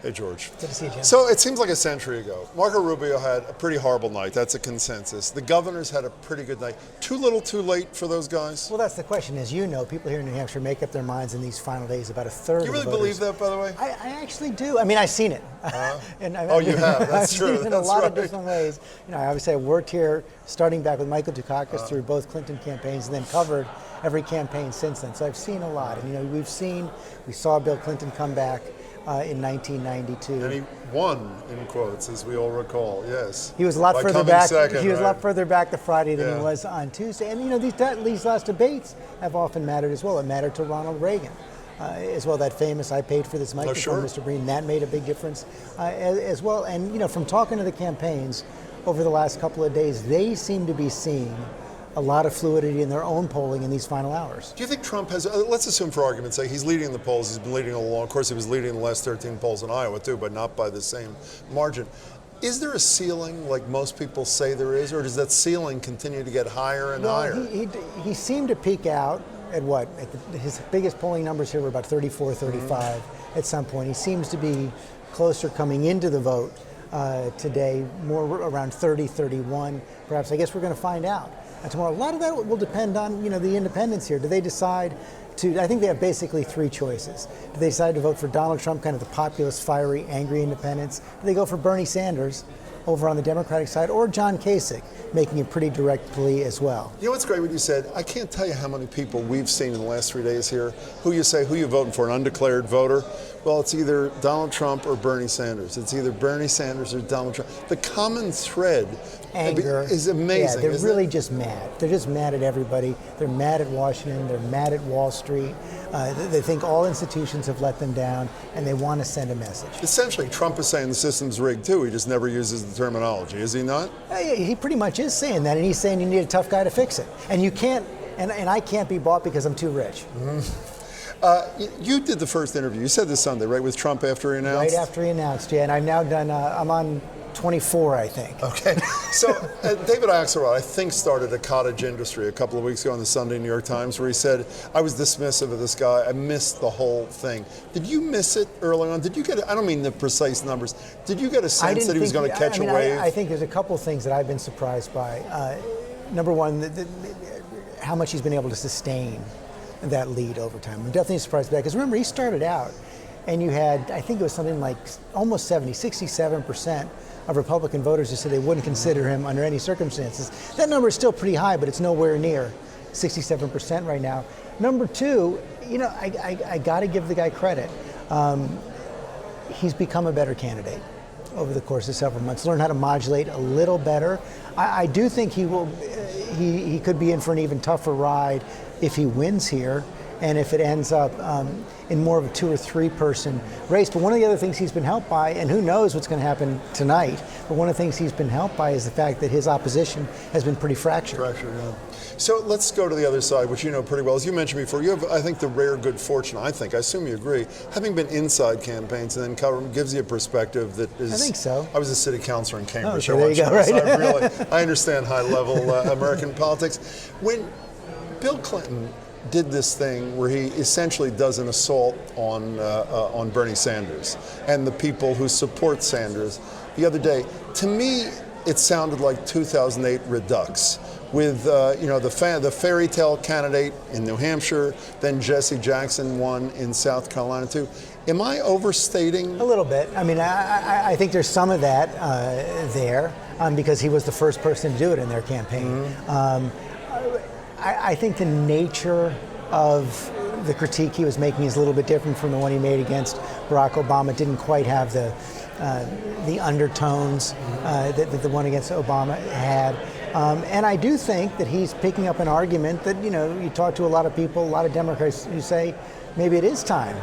Hey, George. Good to see you, Jim. So it seems like a century ago. Marco Rubio had a pretty horrible night. That's a consensus. The governors had a pretty good night. Too little, too late for those guys? Well, that's the question. As you know, people here in New Hampshire make up their minds in these final days. About a third. Do you of really the voters. believe that, by the way? I actually do. I mean, I've seen it. Oh, you have. That's true. I've seen it in That's a lot right. of different ways. You know, I obviously I worked here, starting back with Michael Dukakis through both Clinton campaigns, and then covered every campaign since then. So I've seen a lot. And you know, we saw Bill Clinton come back in 1992. And he won, in quotes, as we all recall. Yes. He was a lot By further coming back. second, He was a right? lot further back the Friday than Yeah. he was on Tuesday. And you know, these last debates have often mattered as well. It mattered to Ronald Reagan. As well, that famous "I paid for this microphone, sure. Mr. Breen," that made a big difference as well. And you know, from talking to the campaigns over the last couple of days, they seem to be seeing a lot of fluidity in their own polling in these final hours. Do you think Trump has, let's assume for argument's sake, he's leading the polls, he's been leading all along. Of course, he was leading the last 13 polls in Iowa too, but not by the same margin. Is there a ceiling like most people say there is, or does that ceiling continue to get higher and higher? He seemed to peak out at what? His biggest polling numbers here were about 34, 35 at some point. He seems to be closer coming into the vote today, more around 30, 31, perhaps. I guess we're going to find out tomorrow. A lot of that will depend on, you know, the independents here. Do they decide to, I think they have basically three choices. Do they decide to vote for Donald Trump, kind of the populist, fiery, angry independents? Do they go for Bernie Sanders over on the Democratic side, or John Kasich, making a pretty direct plea as well? You know what's great what you said? I can't tell you how many people we've seen in the last 3 days here who you say, who you voting for, an undeclared voter? Well, it's either Donald Trump or Bernie Sanders. It's either Bernie Sanders or Donald Trump. The common thread Anger is amazing. Yeah, they're really just mad. They're just mad at everybody. They're mad at Washington. They're mad at Wall Street. They think all institutions have let them down, and they want to send a message. Essentially, Trump is saying the system's rigged too. He just never uses the terminology, is he not? He pretty much is saying that, and he's saying you need a tough guy to fix it. And you can't, and I can't be bought because I'm too rich. You did the first interview. You said this Sunday, right, with Trump after he announced? Right after he announced, yeah. And I've now done, I'm on 24, I think. Okay. So David Axelrod, I think, started a cottage industry a couple of weeks ago in the Sunday New York Times where he said, I was dismissive of this guy. I missed the whole thing. Did you miss it early on? Did you get, I don't mean the precise numbers, did you get a sense that he was going to catch a wave? I think there's a couple of things that I've been surprised by. Number one, how much he's been able to sustain that lead over time. I'm definitely surprised by that, because remember, he started out and you had, I think it was something like almost 67% of Republican voters who said they wouldn't consider him under any circumstances. That number is still pretty high, but it's nowhere near 67% right now. Number two, you know, I got to give the guy credit. He's become a better candidate over the course of several months, learned how to modulate a little better. I do think he could be in for an even tougher ride if he wins here, and if it ends up in more of a 2 or 3 person race. But one of the other things he's been helped by, and who knows what's going to happen tonight, but one of the things he's been helped by is the fact that his opposition has been pretty fractured. Yeah. So let's go to the other side, which you know pretty well. As you mentioned before, you have, I think, the rare good fortune, I assume you agree, having been inside campaigns and then cover them gives you a perspective that is... I think so. I was a city councilor in Cambridge. Oh, there you go, right? So I understand high-level American politics. When Bill Clinton did this thing where he essentially does an assault on Bernie Sanders and the people who support Sanders the other day, to me, it sounded like 2008 Redux, with the fairy tale candidate in New Hampshire, then Jesse Jackson won in South Carolina too. Am I overstating? A little bit. I mean, I think there's some of that there because he was the first person to do it in their campaign. I think the nature of the critique he was making is a little bit different from the one he made against Barack Obama. It didn't quite have the undertones that the one against Obama had. And I do think that he's picking up an argument that, you know, you talk to a lot of people, a lot of Democrats who say maybe it is time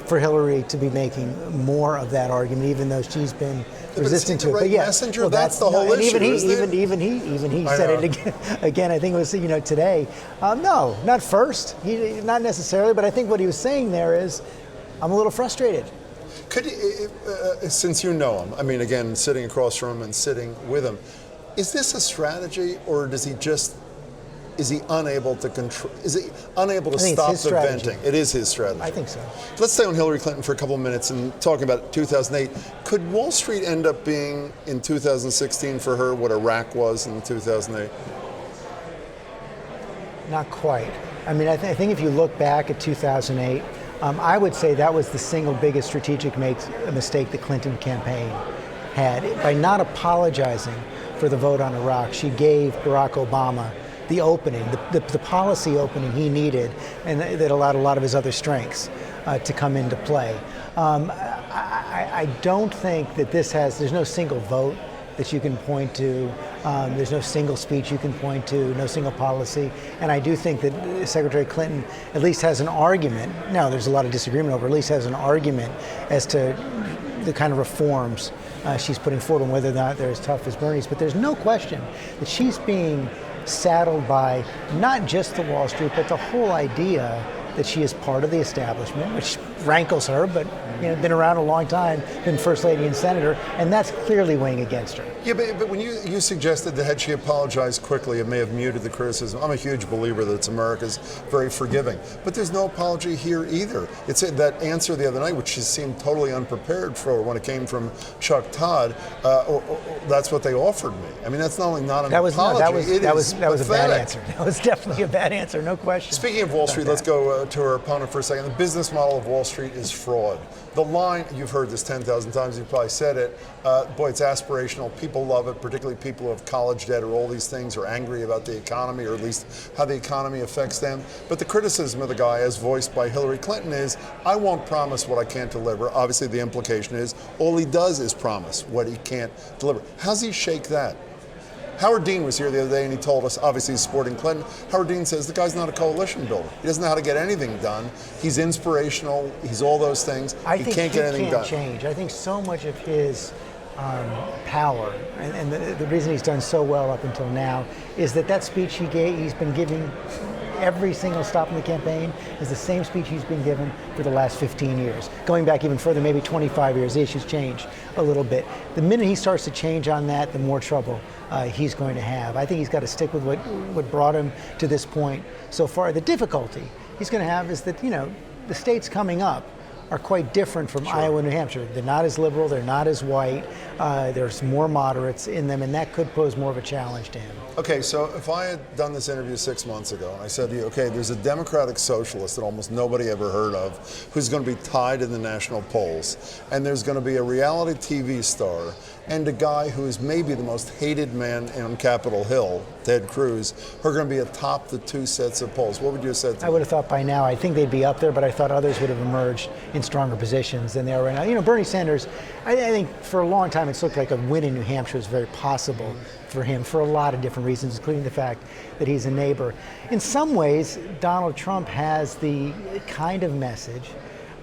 for Hillary to be making more of that argument, even though she's been resistant to it. But yeah, messenger, well, that's the whole issue. Even he said it again. I think it was today. No, not first. Not necessarily. But I think what he was saying there is, I'm a little frustrated. Could you, since you know him, I mean, again, sitting across from him and sitting with him, is this a strategy, or does he just is he unable to control? Is he unable to I think it's stop his the strategy. venting? It is his strategy. I think so. Let's stay on Hillary Clinton for a couple of minutes and talking about 2008. Could Wall Street end up being in 2016 for her what Iraq was in 2008? Not quite. I mean, I think if you look back at 2008, I would say that was the single biggest strategic mistake the Clinton campaign had. By not apologizing for the vote on Iraq, she gave Barack Obama the opening, the policy opening he needed, and that allowed a lot of his other strengths to come into play. I don't think that there's no single vote that you can point to. There's no single speech you can point to, no single policy. And I do think that Secretary Clinton at least has an argument. Now, there's a lot of disagreement over, at least has an argument as to the kind of reforms she's putting forward and whether or not they're as tough as Bernie's. But there's no question that she's being saddled by not just the Wall Street, but the whole idea that she is part of the establishment, which rankles her, but been around a long time, been First Lady and Senator, and that's clearly weighing against her. Yeah, but when you suggested that had she apologized quickly, it may have muted the criticism. I'm a huge believer that America's very forgiving. But there's no apology here either. It's that answer the other night, which she seemed totally unprepared for when it came from Chuck Todd, that's what they offered me. I mean, that's not only not an apology, that was a bad pathetic. answer. That was definitely a bad answer, no question. Speaking of Wall Street, let's go to her opponent for a second. The business model of Wall Street is fraud. The line, you've heard this 10,000 times, you've probably said it, boy, it's aspirational. People love it, particularly people who have college debt or all these things are angry about the economy, or at least how the economy affects them. But the criticism of the guy, as voiced by Hillary Clinton, is, I won't promise what I can't deliver. Obviously, the implication is all he does is promise what he can't deliver. How's he shake that? Howard Dean was here the other day and he told us, obviously he's supporting Clinton. Howard Dean says the guy's not a coalition builder. He doesn't know how to get anything done. He's inspirational. He's all those things. He can't get anything done. Change. I think so much of his power and the reason he's done so well up until now is that speech he's been giving every single stop in the campaign is the same speech he's been given for the last 15 years. Going back even further, maybe 25 years, the issues change a little bit. The minute he starts to change on that, the more trouble he's going to have. I think he's got to stick with what brought him to this point so far. The difficulty he's going to have is that, the states coming up are quite different from Iowa and New Hampshire. They're not as liberal, they're not as white, there's more moderates in them, and that could pose more of a challenge to him. Okay, so if I had done this interview 6 months ago and I said to you, okay, there's a Democratic socialist that almost nobody ever heard of who's going to be tied in the national polls, and there's going to be a reality TV star and a guy who is maybe the most hated man on Capitol Hill, Ted Cruz, who are going to be atop the two sets of polls, what would you have said to me? I would have thought by now, I think they'd be up there, but I thought others would have emerged in stronger positions than they are right now. Bernie Sanders, I think for a long time it's looked like a win in New Hampshire was very possible for him for a lot of different reasons, including the fact that he's a neighbor. In some ways, Donald Trump has the kind of message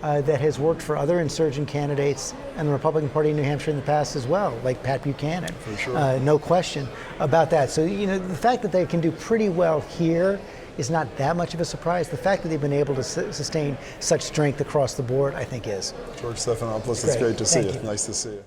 that has worked for other insurgent candidates in the Republican Party in New Hampshire in the past as well, like Pat Buchanan. For sure. No question about that. So, the fact that they can do pretty well here is not that much of a surprise. The fact that they've been able to sustain such strength across the board, I think is. George Stephanopoulos, it's great to see you. Nice to see you.